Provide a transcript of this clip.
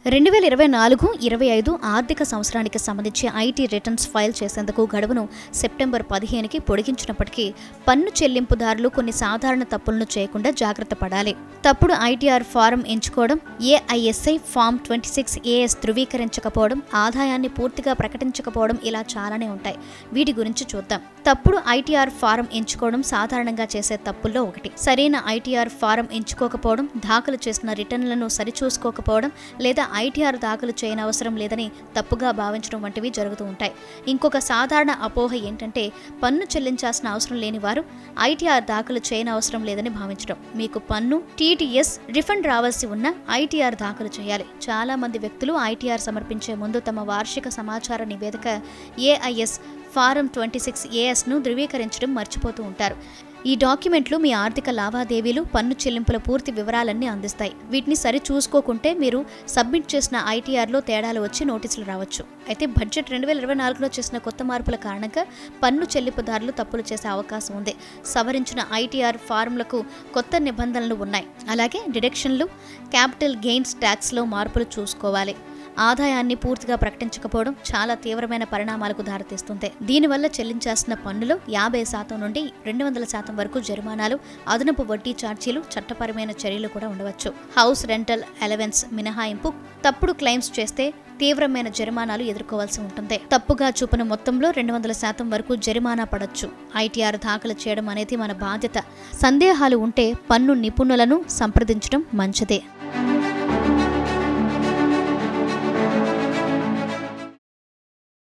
2024-25 ఆర్థిక సంవత్సరానికి సంబంధించి ఐటీ రిటర్న్స్ ఫైల్ చేసేందుకు గడువును సెప్టెంబర్ 15కి పొడిగించినప్పటికీ పన్ను చెల్లింపుదారులు కొన్ని సాధారణ తప్పులను చేయకుండా జాగ్రత్త పడాలి. తప్పుడు ఐటీఆర్ ఫారం ఎంచుకోవడం, ఏఐఎస్ఐ ఫామ్ 26AS ధృవీకరించకపోవడం, ఆదాయాన్ని పూర్తిగా ప్రకటించకపోవడం ఇలా చాలానే ఉంటాయి. వీటి గురించి చూద్దాం. తప్పుడు ఐటీఆర్ ఫారం ఎంచుకోవడం సాధారణంగా చేసే తప్పుల్లో ఒకటి. సరైన ఐటీఆర్ ఫారం ఎంచుకోకపోవడం, దాఖలు చేసిన రిటర్న్లను సరిచూసుకోకపోవడం లేదా ఐటీఆర్ దాఖలు చేయనవసరం లేదని తప్పుగా భావించడం వంటివి జరుగుతూ ఉంటాయి. ఇంకొక సాధారణ అపోహ ఏంటంటే పన్ను చెల్లించాల్సిన అవసరం లేని వారు ఐటీఆర్ దాఖలు చేయనవసరం లేదని భావించడం. మీకు పన్ను, టీటీఎస్ రిఫండ్ రావాల్సి ఉన్న ఐటీఆర్ దాఖలు చేయాలి. చాలా మంది వ్యక్తులు ఐటీఆర్ సమర్పించే ముందు తమ వార్షిక సమాచార నివేదిక ఏఐఎస్ ఫారం 26ASను ధృవీకరించడం మర్చిపోతూ ఉంటారు. ఈ డాక్యుమెంట్లు మీ ఆర్థిక లావాదేవీలు, పన్ను చెల్లింపుల పూర్తి వివరాలన్నీ అందిస్తాయి. వీటిని సరి చూసుకోకుంటే మీరు సబ్మిట్ చేసిన ఐటీఆర్లో తేడాలు వచ్చి నోటీసులు రావచ్చు. అయితే బడ్జెట్ 2024లో చేసిన కొత్త మార్పుల కారణంగా పన్ను చెల్లింపుదారులు తప్పులు చేసే అవకాశం ఉంది. సవరించిన ఐటీఆర్ ఫారంలకు కొత్త నిబంధనలు ఉన్నాయి. అలాగే డిడక్షన్లు, క్యాపిటల్ గెయిన్స్ ట్యాక్స్లో మార్పులు చూసుకోవాలి. ఆదాయాన్ని పూర్తిగా ప్రకటించకపోవడం చాలా తీవ్రమైన పరిణామాలకు దారితీస్తుంది. దీనివల్ల చెల్లించాల్సిన పన్నులో 50% నుండి 200% వరకు జరిమానాలు, అదనపు వడ్డీ ఛార్జీలు, చట్టపరమైన చర్యలు కూడా ఉండవచ్చు. హౌస్ రెంటల్ అలవెన్స్ మినహాయింపు, తప్పుడు క్లెయిమ్స్ చేస్తే తీవ్రమైన జరిమానాలు ఎదుర్కోవాల్సి ఉంటుంది. తప్పుగా చూపిన మొత్తంలో 200% వరకు జరిమానా పడొచ్చు. ఐటీఆర్ దాఖలు చేయడం అనేది మన బాధ్యత. సందేహాలు ఉంటే పన్ను నిపుణులను సంప్రదించడం మంచిదే.